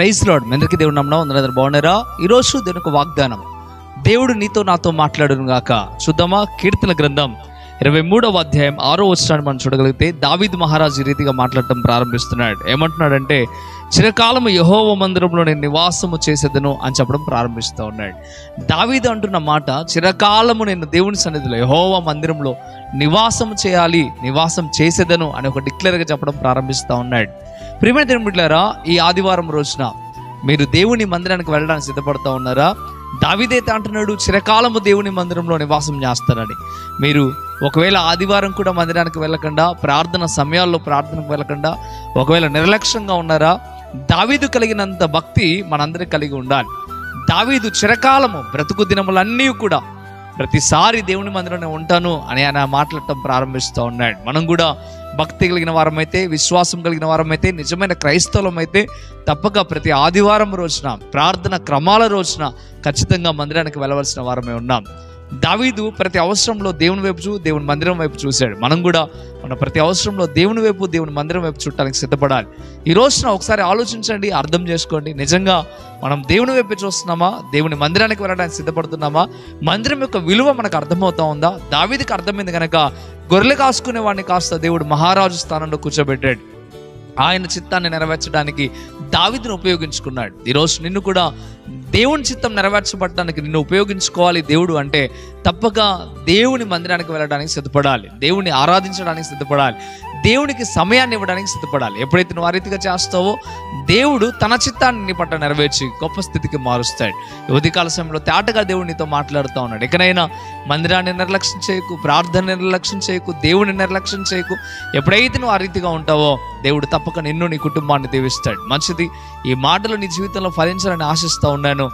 Praise lord. మీ అందరికీ దేవుడు నామమున వందనాలు. బాగున్నారా? ఈరోజు దేవుని యొక్క వాగ్దానం, దేవుడు నీతో నాతో మాట్లాడును గాక. చూద్దామా? కీర్తన గ్రంథం 23వ అధ్యాయం 6వ వచనాన్ని మనం చూడగలిగితే దావీదు మహారాజు ఈ రీతిగా మాట్లాడటం ప్రారంభిస్తున్నాడు. ఏమంటున్నాడంటే, చిరకాలము యెహోవా మందిరంలో నేను నివాసము చేసేదను అని చెప్పడం ప్రారంభిస్తూ ఉన్నాడు. దావీదు అంటున్న మాట, చిరకాలము నేను దేవుని సన్నిధిలో యెహోవా మందిరంలో నివాసం చేయాలి, నివాసం చేసేదను అని ఒక డిక్లేర్గా చెప్పడం ప్రారంభిస్తూ ఉన్నాడు. ప్రియమైన దేవుని బిడ్డలారా, ఈ ఆదివారం రోజున మీరు దేవుని మందిరానికి వెళ్ళడానికి సిద్ధపడుతూ ఉన్నారా? దావీదైతే అంటున్నాడు, చిరకాలము దేవుని మందిరంలో నివాసం చేస్తానని. మీరు ఒకవేళ ఆదివారం కూడా మందిరానికి వెళ్ళకుండా, ప్రార్థన సమయాల్లో ప్రార్థనకు వెళ్ళకుండా ఒకవేళ నిర్లక్ష్యంగా ఉన్నారా? దావీదు కలిగినంత భక్తి మనందరికీ కలిగి ఉండాలి. దావీదు చిరకాలము బ్రతుకు దినములన్నీ కూడా ప్రతిసారి దేవుని మందిరంలో ఉంటాను అని ఆయన మాట్లాడటం ప్రారంభిస్తూ ఉన్నాడు. మనం కూడా భక్తి కలిగిన వారమైతే, విశ్వాసం కలిగిన వారమైతే, నిజమైన క్రైస్తవులమైతే తప్పక ప్రతి ఆదివారం రోజున, ప్రార్థన క్రమాల రోజున ఖచ్చితంగా మందిరానికి వెళ్ళవలసిన వారమే ఉన్నాం. దావీదు ప్రతి అవసరంలో దేవుని వైపు దేవుని మందిరం వైపు చూశాడు. మనం కూడా మన ప్రతి అవసరంలో దేవుని వైపు దేవుని మందిరం వైపు చూడటానికి సిద్ధపడాలి. ఈ రోజున ఒకసారి ఆలోచించండి, అర్థం చేసుకోండి. నిజంగా మనం దేవుని వైపు చూస్తున్నామా? దేవుని మందిరానికి వెళ్ళడానికి సిద్ధపడుతున్నామా? మందిరం యొక్క విలువ మనకు అర్థమవుతా ఉందా? దావీదుకి అర్థమైంది కనుక గొర్రెలు కాసుకునే వాడిని కాస్త దేవుడు మహారాజు స్థానంలో కూర్చోబెట్టాడు. ఆయన చిత్తాన్ని నెరవేర్చడానికి దావీదును ఉపయోగించుకున్నాడు. ఈరోజు నిన్ను కూడా దేవుని చిత్తం నెరవేర్చబడటానికి నిన్ను ఉపయోగించుకోవాలి దేవుడు అంటే తప్పక దేవుని మందిరానికి వెళ్ళడానికి సిద్ధపడాలి, దేవుని ఆరాధించడానికి సిద్ధపడాలి, దేవునికి సమయాన్ని ఇవ్వడానికి సిద్ధపడాలి. ఎప్పుడైతే నువ్వు ఆ రీతిగా చేస్తావో దేవుడు తన చిత్తాన్ని నీ పట్ల నెరవేర్చి గొప్ప స్థితికి మారుస్తాడు. ఉదయకాల సమయంలో తేటగా దేవుడు నీతో మాట్లాడుతూ ఉన్నాడు. ఎక్కడైనా మందిరాన్ని నిర్లక్ష్యం చేయకు, ప్రార్థన నిర్లక్ష్యం చేయకు, దేవుని నిర్లక్ష్యం చేయకు. ఎప్పుడైతే నువ్వు ఆ రీతిగా ఉంటావో దేవుడు తప్పక నిన్ను, నీ కుటుంబాన్ని దీవిస్తాడు. మంచిది. ఈ మాటలు నీ జీవితంలో ఫలించాలని ఆశిస్తూ ఉన్నాను.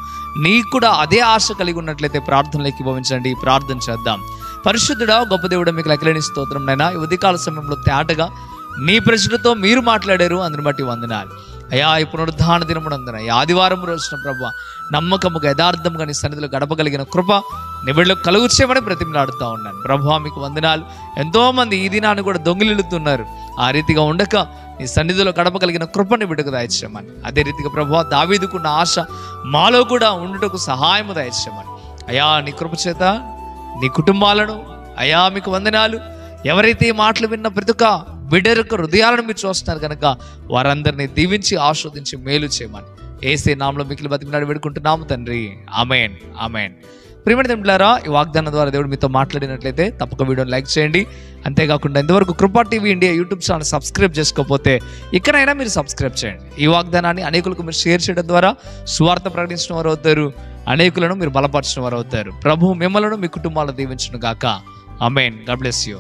నీకు కూడా అదే ఆశ కలిగి ఉన్నట్లయితే ప్రార్థనలోకి భవించండి. ప్రార్థన చేద్దాం. పరిశుద్ధుడా, గొప్ప దేవుడా, మీకు లెక్కలేని స్తోత్రం నైనా. ఈ ఉదయకాల సమయంలో తేటగా నీ ప్రజలతో మీరు మాట్లాడారు, అందుని బట్టి వందనాలు అయ్యా. ఈ పునరుద్ధాన దినమునందున ఈ ఆదివారం రోజున ప్రభువా, నమ్మకముగా యథార్థముగా నీ సన్నిధిలో గడపగలిగిన కృప నీ బిడ్డలకు కలుగు చేయమని బ్రతిమలాడుతూ ఉన్నాను ప్రభువా. మీకు వందనాలు. ఎంతోమంది ఈ దినాన్ని కూడా దొంగిలిస్తున్నారు. ఆ రీతిగా ఉండక నీ సన్నిధిలో గడపగలిగిన కృపని బిడ్డకు దయచేయమని. అదే రీతిగా ప్రభువా, దావీదుకున్న ఆశ మాలో కూడా ఉండుటకు సహాయము దయచేయమని అయ్యా. నీ కృప చేత నీ కుటుంబాలను అయ్యా మీకు వందనాలు. ఎవరైతే ఈ మాటలు విన్న ప్రతి ఒక్క బిడ్డ యొక్క హృదయాలను మీరు చూస్తున్నారు కనుక వారందరినీ దీవించి ఆస్వాదించి మేలు చేయమని యేసే నామములో మిక్కిలి బతిమలాడి వేడుకుంటున్నాము తండ్రి. ఆమేన్, ఆమేన్. ప్రియమైన దేవులారా, ఈ వాగ్దానం ద్వారా దేవుడు మీతో మాట్లాడినట్లయితే తప్పక వీడియోని లైక్ చేయండి. అంతేకాకుండా ఇంతవరకు కృపా TV India YouTube channel subscribe చేసుకోకపోతే ఇక్కడైనా మీరు సబ్స్క్రైబ్ చేయండి. ఈ వాగ్దానాన్ని అనేకులకు మీరు షేర్ చేయడం ద్వారా సువార్త ప్రకటించిన వారు అవుతారు, అనేకులను మీరు బలపరిచిన వారు అవుతారు. ప్రభు మిమ్మలను మీ కుటుంబాలను దీవించును గాక. ఆమేన్. God bless you.